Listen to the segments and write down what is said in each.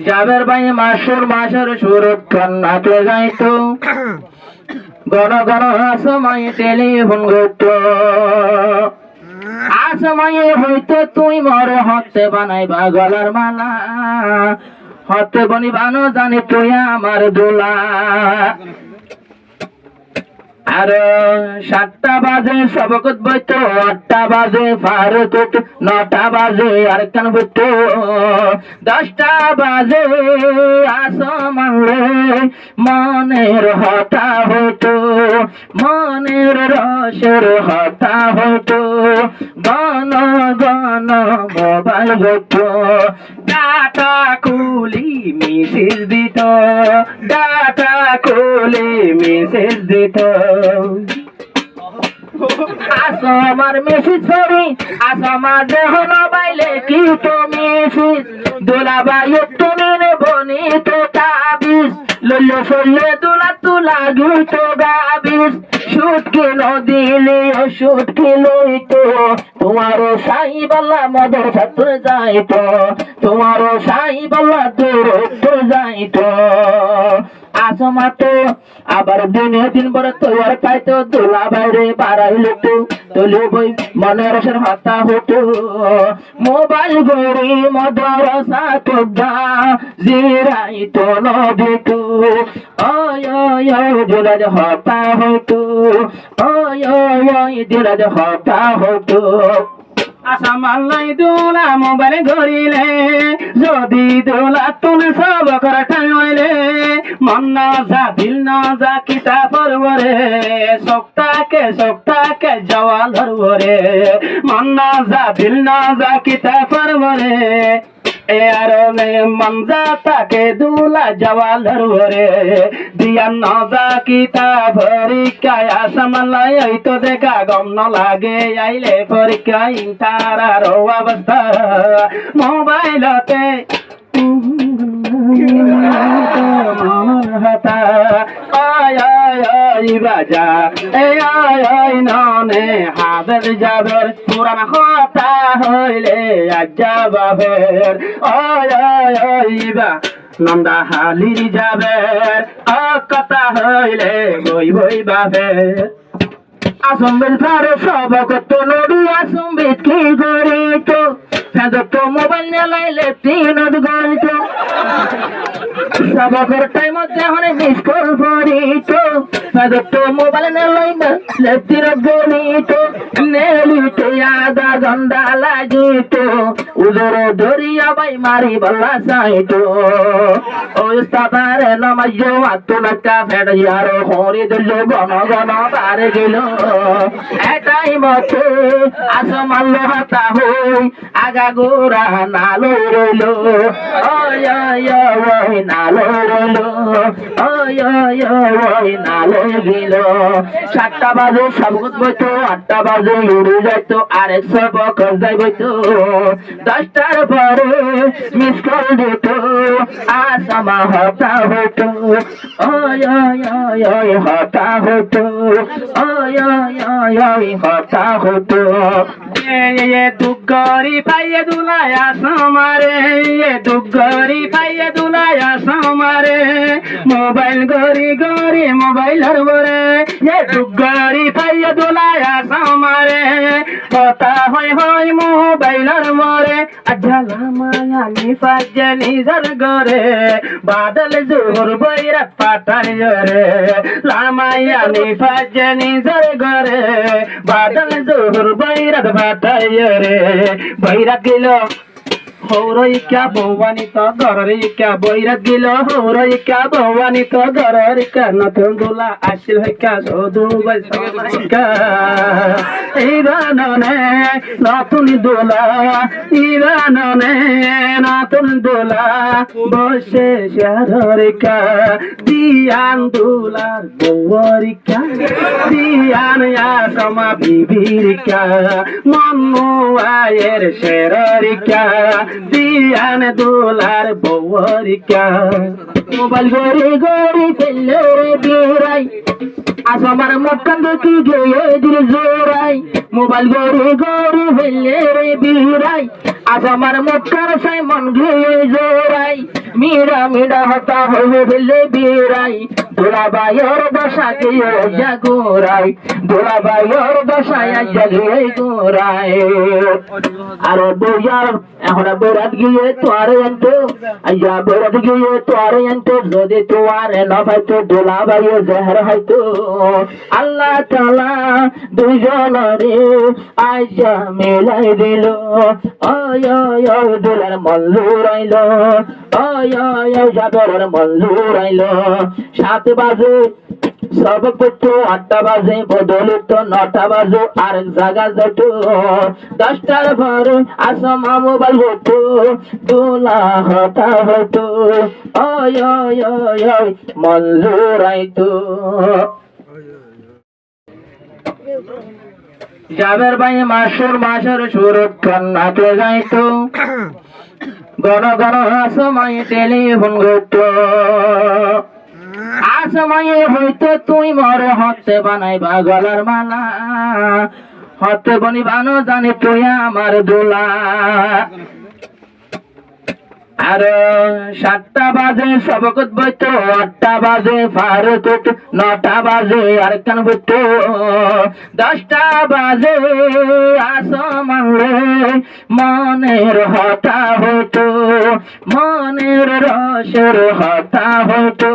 জাবের ভাই মাসের সুরক্ষণ নাচে যাইতো গণ গণ আসমাই টেলিফোন করত আসমাই হইতো তুই মরে হতে বানাইবা গলার মালা হতে বনিবানো জানি তুই আমার দোলা আর 7টা বাজে সবকত বইতো 8টা বাজে ফারুক 9টা বাজে আর কান বইতো 10টা বাজে আসমানলে মনের হতা হতো মনের রসের হতা হতো গণ গণ মোবাইল হতো ডাটা খুলি মেসেজ দিত ডাটা খুলি মেসেজ দিত আসো আমার মেসেজ ছড়ি আসো আমার দেহ মোবাইলে কি তো মেসেজ দোলাবাই তুমি বনি তো তাবিজ লইলে ফলে দোলা তুলা গিতো গাবিজ শুট কিলো দিলে শুট কিলো তো তোমারও সাই বাল্লা মদর ছাত্র যাইতো তোমারও সাই বাল্লা দূর যাইতো আসমা তো আবার দিন পরে তৈয়ার পাইতো দোলা বাইরে বাড়াইল তো তোলে বই মনের রসের হতা হতো মোবাইল গড়ি মদরসা তো জিরাইতো নদিতো ওই ওই ওই দিলা যে হতা হতো ওই ওই ওই দিলা যে হতা হতো আসামাল্লাই দোলা মোবাইল গড়িলে যদি দোলা তুমি সব করে ঠাইলে মন না যা দিল না যা কিতা পরবরে সপ্তাহকে জওয়া ধরবরে মন না যা দিল না যা কিতা পরবরে এ আর মন যা তাকে দোলা জওয়া ধরবরে দিয়া না যা কিতা পরীক্ষায় আসামাল্লাই এই তো দেখা গম ন লাগে আইলে পরীক্ষায় তারার অবস্থা মোবাইলতে হতা আয় আয় আয় বাজা এই আয় আয় ননে হাবের যাবের পুরান হতা হইলে আজ্জা বাবের আয় আয় আয় বা নন্দা হালির যাবের কথা হইলে বই বই বাবের আসম্বিল ফারে সবকত নদী আসম্বিত কি গরিত ফেদত মোবাইল নেলাইলে তিনদ গরিত সবকর টাইম মধ্যে মিস কল পড়িত ফেদত মোবাইল নেলাইলে তিনদ গরিত নেলিত আধা ঘন্টা লাগিত উজর ধরিয়া বাই মারি বল্লা সাইত ওই স্তাবারে নমাইও আত্মলকা ফেড়িয়ার হরি দিল গণ গণ বারে গেল এটাই মতে আসমাল হতা হই আগা গোরা নালো রইল ওই ওই ওই নালো রইল ওই ওই ওই নালো গেল 7টা বাজে সবগুত বইতো 8টা বাজে উড়ে যাইতো আরেক সবক যাই বইতো 10টার পরে মিস কল দিত আসমা হতা হতো ওই ওই ওই ওই হতা হতো ওই ওই ওই ওই হতা হতো এ দুগরি পাইয়ে দুলায়া সমারে এ দুগরি পাইয়ে দুলায়া সমারে মোবাইল গরি গরি মোবাইলের বরে এ দুগরি পাইয়ে দুলায়া সমারে হতা হয় হয় মোবাইলের মরে আঝালা মায়া নিফাজে নিজর গরে বাদল জোর বৈরা পাটায় রে লামায়া নিফাজে নিজর গরে বাদল জোর বৈরা পাটায় রে বৈরা গেল হৌরই ক্যা ভবানী তো গররি ক্যা বৈরাত গেল হৌরই ক্যা ভবানী তো গররি ক্যা নতুন দোলা আসিল ক্যা সদু বৈশা ইরাননে নতুন দোলা ইরাননে নতুন দোলা বসে শহরিকা দিয়ান দোলার বৌরিকা দিয়ান সমা বিবিরিকা মনু আয়ের শেরিকা দিয়ান দোলার বৌরিকা মোবাইল গড়ি গড়ি ফেলে বিরাই আজ আমার মুখখান দেখি গিয়ে দিল জোরাই মোবাইল গড়ে গড়ে ফেললে রে বিরাই আজ আমার মুখখান সাই মন গিয়ে জোরাই মিরা মিরা হতা হয়ে ফেললে বিরাই দোলাবাইয়ের দশা গিয়ে জাগোরাই দোলাবাইয়ের দশায় জাগিয়ে গোরাই আর বইয়ার এখন বেড়াত গিয়ে তোয়ারে আনতো আইয়া বেড়াত গিয়ে তোয়ারে আনতো যদি তোয়ারে না পাইতো দোলাবাইয়ে জহর হয়তো আল্লাহ তাআলা দুজনরে আইয়া মেলাই দিল ওই ওই ওই দোলার মল্লুর আইল ওই ওই ওই জাদরের মল্লুর আইল 7 বাজে সব করতো 8টা বাজে বদলিত 9টা বাজে আরেক জায়গা যেত 10টার পরে আসমা মোবাইল হতো দোলা হতা হতো ওই ওই ওই ওই মঞ্জুর আইতো জাবের ভাই মাসের সুরত কান্নাতে যাইতো গণ গণ আসময় টেলিফোন করতো আসময়ে হইতো তুই মরে হতে বানাইবা গলার মালা হতে বনিবানো জানি তুই আমার দোলা আর 7টা বাজে সবকত বইতো 8টা বাজে ফারুক 9টা বাজে আর কান বইতো 10টা বাজে আসমানলে মনের হতা হতো মনের রসের হতা হতো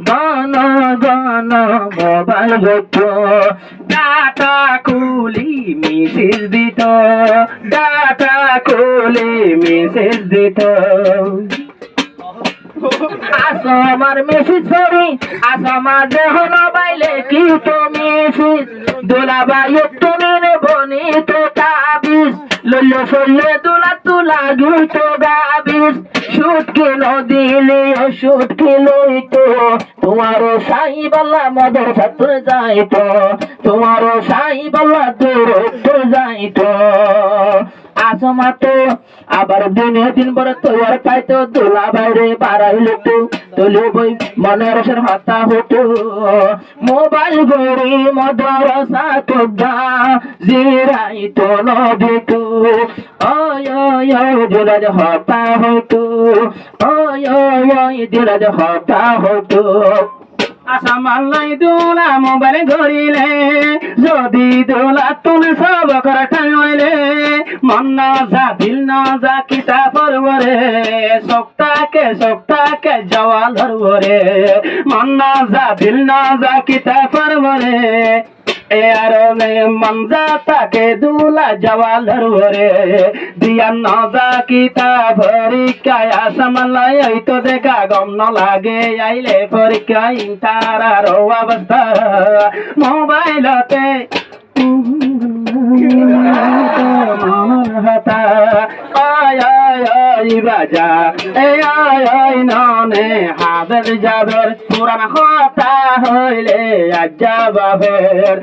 গণ গণ মোবাইল হতো ডাটা খুলি মেসেজ দিত ডাটা খুলি মেসেজ দিত আমার মেসেজ করি আমার দেহ বাইলে কি তো মেসেজ দোলাবাই তুমি বনি তো তাবিজ লইলে ফেললে দোলা তুলা গিত গাবিজ শুট কিলো দিলে শুট কিলো তো তোমারও সাই বাল্লা মদর ছাত্র যাইতো তোমারও সাই বাল্লা দূর যাইতো আসমা তো আবার দিন পরে তৈয়ার পাইতো দোলা বাইরে বাড়াইলো তো তোলে বই মনের হতা হতো মোবাইল গড়ি মদরসা তো জিরাইতো নদিতো ওই ওই ওই দিলাজ হতা হতো ওই ওই ওই দিলাজ হতা হতো আসামাল্লাই দোলা মোবাইল গড়িলে যদি দোলা তুমি সব করে টাঙাইলে মন না যা দিল না যা কিতা পরবরে সপ্তাহকে জওয়াল ধরবরে মন না যা দিল না যা কিতা পরবরে এ আর মন যা তাকে দোলা জওয়াল ধরবরে দিয়া না যা কিতা পরীক্ষায় আসামাল্লাই এই তো দেখা গম না লাগে আইলে পরীক্ষায় তারার অবস্থা মোবাইলতে বাজা এই ননে হাবের যাবের পুরানা কথা হইলে আজ্জা বাবের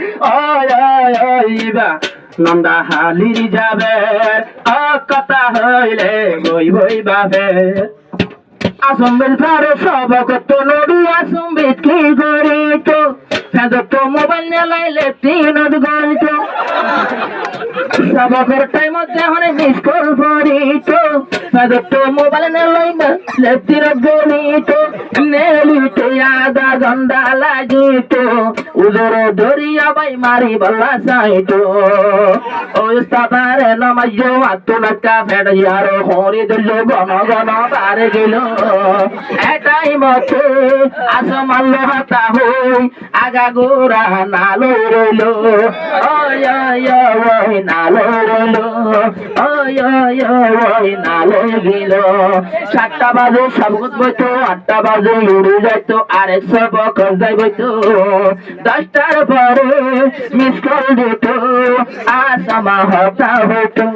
বা নন্দা হালির যাবের কথা হইলে বই বই বাবের আসম্বিল সারে সব কত নড়ি আসম্বিল কি গড়িত ফেদত মোবাইল নেলাইলে তিনত গড়িত সবকের টাইম যখন মিস কল পড়িত ফেদত মোবাইল নেলাইলে তিনত গড়িত নেলিতে আধা ঘন্টা লাগিত উজর ধরিয়া বাই মারি বলা চাইত ওই স্তাবারে নমাইও আত্মলাকা ফেড়িয়ার হরি দিল গণ গণ বারে গেল এটাই মতে আসমাল হাতা হই আগা গোরা নালো রইল ওই ওই ওই নালো রইল ওই ওই ওই নালো গেল 7টা বাজে সবগুত বইতো 8টা বাজে উড়ে যাইতো আরেক সবক যাই বইতো 10টার পরে মিস কল দিত আসমা হতা হতো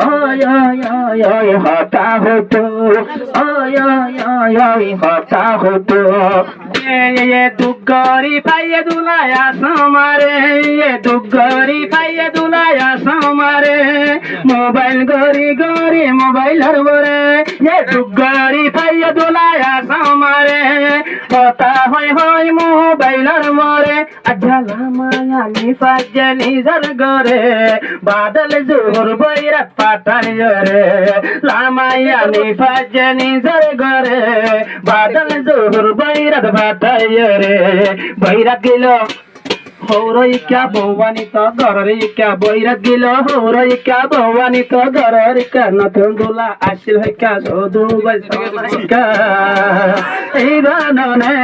ওই ওই ওই ওই হতা হতো ওই ওই ওই ওই হতা হতো ये दुगरी पाइए दुलाया समारे ये दुगरी पाइए दुलाया समारे मोबाइल गरी गरी मोबाइल हरबरे ये दुगरी पाइए दुलाया समारे হতা হয় মোবাইলের মরে আজালা মায়া নিফাজে নিজের ঘরে বাদল জোহর বৈরা পাঠায় রে লামায়া নিফাজে নিজের ঘরে বাদল জোহর বৈরা পাঠায় রে বৈরা গেল হৌরইকা ভবানী তো গররিকা বৈরা গেল হৌরইকা ভবানী তো গররিকা নতুন দোলা আসিল হইকা সদু বৈশা ইরাননে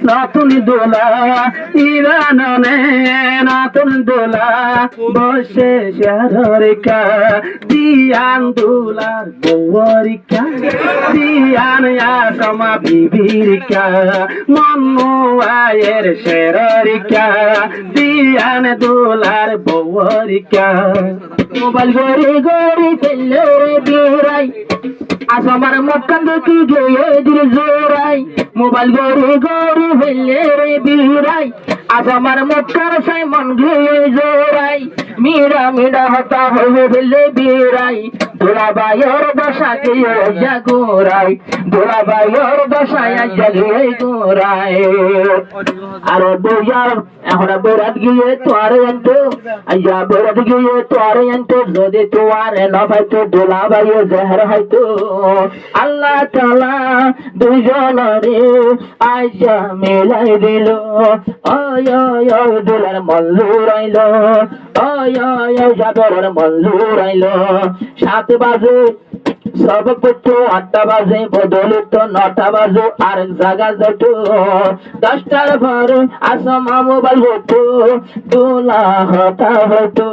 নতুন দোলা ইরাননে নতুন দোলা বসে শহরিকা দিয়ান দোলার বৌরিকা দিয়ান সমা বিবিরিকা মনু আয়ের শেরিকা দিয়ান দোলার বৌরিকা মোবাইল গড়ি গড়ি ফেললে বিরাই আজ আমার মক্কান দেখি গিয়ে দিল জোরাই মোবাইল গড়ি গড়ি ফেললে বিরাই আজ আমার মক্কার সাই মন গিয়ে জোরাই মীরা মীরা হতা হয়ে ফেললে বিরাই দোলাবাইয়ের দশা গিয়ে জাগোরাই দোলাবাইয়ের দশায় জাগিয়ে গোরাই আর বইয়ার এখন বেড়াত গিয়ে তোয়ারে আনতো আইয়া বেড়াত গিয়ে তোয়ারে আনতো যদি তোয়ারে না পাইতো দোলাবাইয়ে জেহর হয়তো আল্লাহ তাআলা দুজনরে আইয়া মেলাই দিল ওই ওই ওই দোলার মল্লুর আইল ওই ওই ওই জাদরের মল্লুর আইল 7 বাজে সব করতো 8টা বাজে বদলিত 9টা বাজে আর জায়গা যত 10টার পরে আসমা মোবাইল হতো দোলা হতা হতো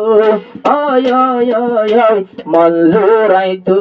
ওই ওই ওই ওই মল্লুর আইতো